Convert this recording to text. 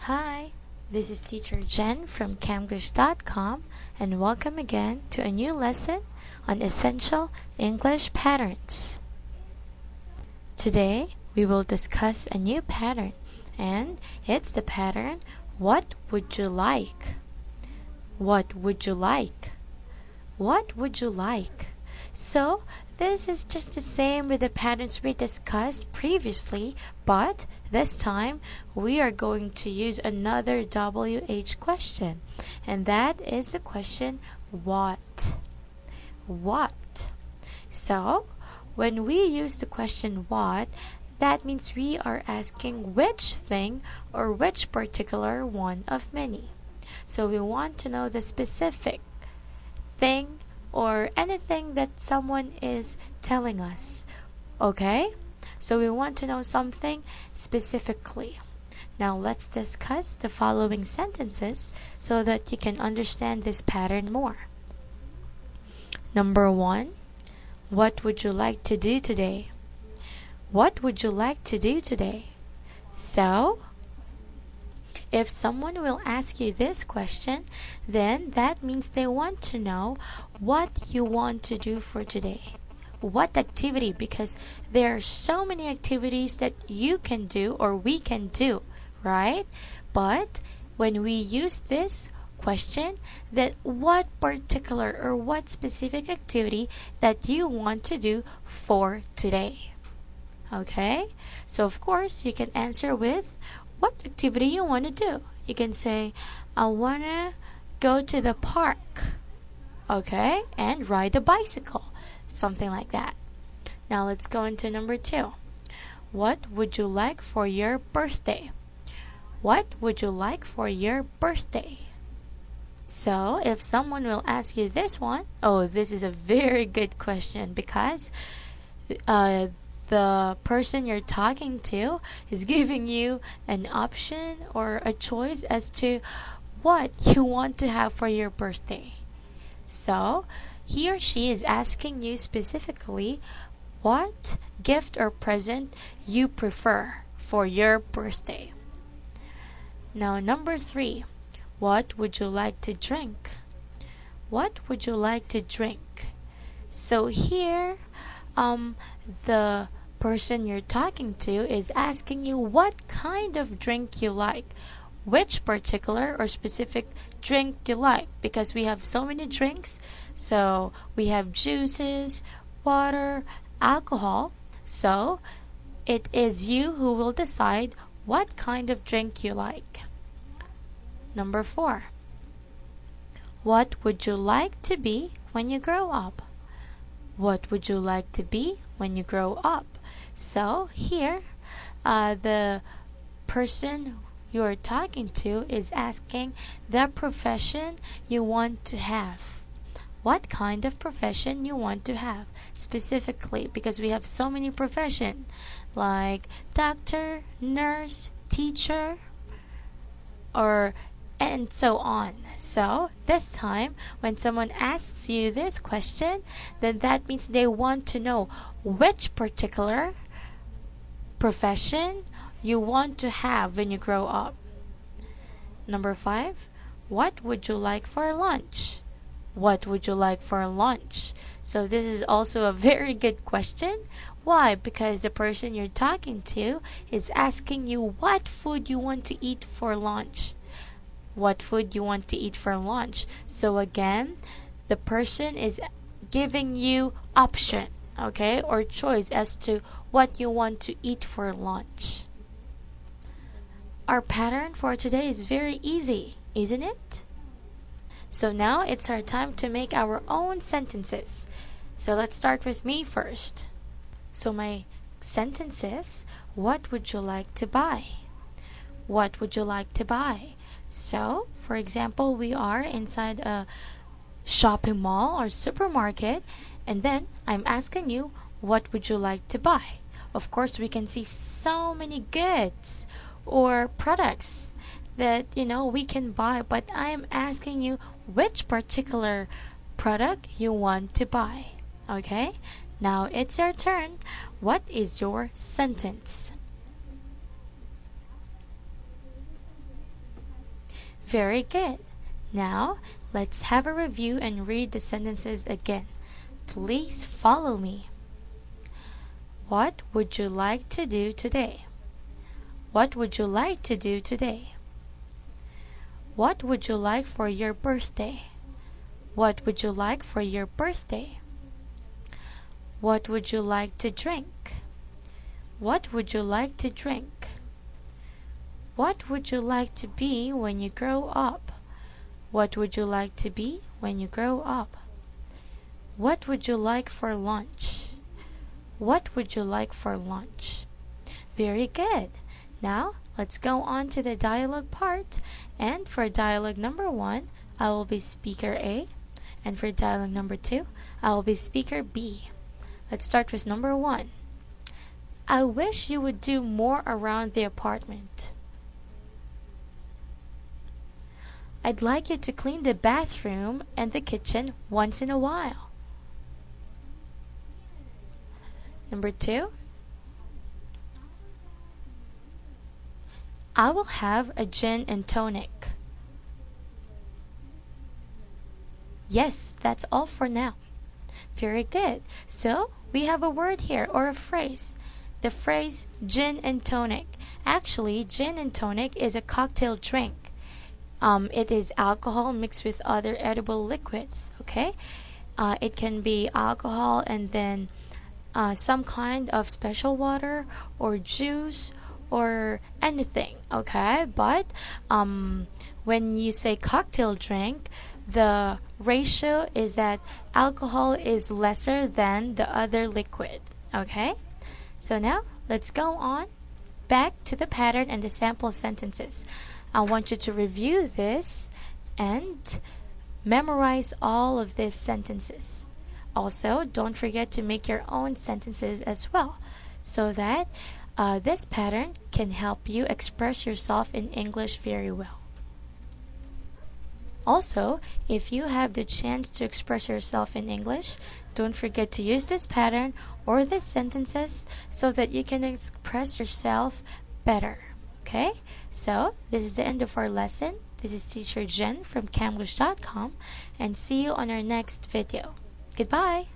Hi, this is Teacher Jen from Camglish.com and welcome again to a new lesson on essential English patterns. Today we will discuss a new pattern and it's the pattern what would you like? What would you like? What would you like? So this is just the same with the patterns we discussed previously, but this time we are going to use another WH question, and that is the question what? What? So when we use the question what, that means we are asking which thing or which particular one of many. So we want to know the specific thing or anything that someone is telling us. Okay? So we want to know something specifically. Now let's discuss the following sentences so that you can understand this pattern more. Number 1, what would you like to do today? What would you like to do today? So, if someone will ask you this question, then that means they want to know what you want to do for today. What activity? Because there are so many activities that you can do or we can do, right? But when we use this question, that what particular or what specific activity that you want to do for today. Okay? So of course you can answer with what activity you want to do. You can say, I want to go to the park, okay, and ride a bicycle, something like that. Now let's go into number 2. What would you like for your birthday? What would you like for your birthday? So if someone will ask you this one, this is a very good question because the person you're talking to is giving you an option or a choice as to what you want to have for your birthday. So, he or she is asking you specifically what gift or present you prefer for your birthday. Now, number 3, what would you like to drink? What would you like to drink? So here, the person you're talking to is asking you what kind of drink you like, which particular or specific drink you like, because we have so many drinks. So we have juices, water, alcohol. So it is you who will decide what kind of drink you like. Number 4, what would you like to be when you grow up? What would you like to be when you grow up? So here, the person you're talking to is asking the profession you want to have. What kind of profession you want to have specifically, because we have so many professions like doctor, nurse, teacher, and so on. So this time when someone asks you this question, then that means they want to know which particular profession you want to have when you grow up. Number 5, what would you like for lunch? What would you like for lunch? So this is also a very good question. Why? Because the person you're talking to is asking you what food you want to eat for lunch. What food you want to eat for lunch. So again, the person is giving you option, okay, or choice as to what you want to eat for lunch. Our pattern for today is very easy, isn't it? So now it's our time to make our own sentences. So let's start with me first. So my sentence is, what would you like to buy? What would you like to buy? So, for example, we are inside a shopping mall or supermarket, and then I'm asking you, what would you like to buy? Of course, we can see so many goods or products that we can buy, but I am asking you which particular product you want to buy. Okay? Now it's your turn. What is your sentence? Very good. Now, let's have a review and read the sentences again. Please follow me. What would you like to do today? What would you like to do today? What would you like for your birthday? What would you like for your birthday? What would you like to drink? What would you like to drink? What would you like to be when you grow up? What would you like to be when you grow up? What would you like for lunch? What would you like for lunch? Very good. Now, let's go on to the dialogue part. And for dialogue number 1, I will be speaker A. And for dialogue number 2, I will be speaker B. Let's start with number 1. I wish you would do more around the apartment. I'd like you to clean the bathroom and the kitchen once in a while. Number 2. I will have a gin and tonic. Yes, that's all for now. Very good. So, we have a word here or a phrase. The phrase gin and tonic. Actually, gin and tonic is a cocktail drink. It is alcohol mixed with other edible liquids, okay? It can be alcohol and then some kind of special water or juice or anything, okay? But when you say cocktail drink, the ratio is that alcohol is lesser than the other liquid, okay? So now, let's go on back to the pattern and the sample sentences. I want you to review this and memorize all of these sentences. Also, don't forget to make your own sentences as well, so that this pattern can help you express yourself in English very well. Also, if you have the chance to express yourself in English, don't forget to use this pattern or these sentences so that you can express yourself better. Okay? So, this is the end of our lesson. This is Teacher Jen from Camglish.com, and see you on our next video. Goodbye!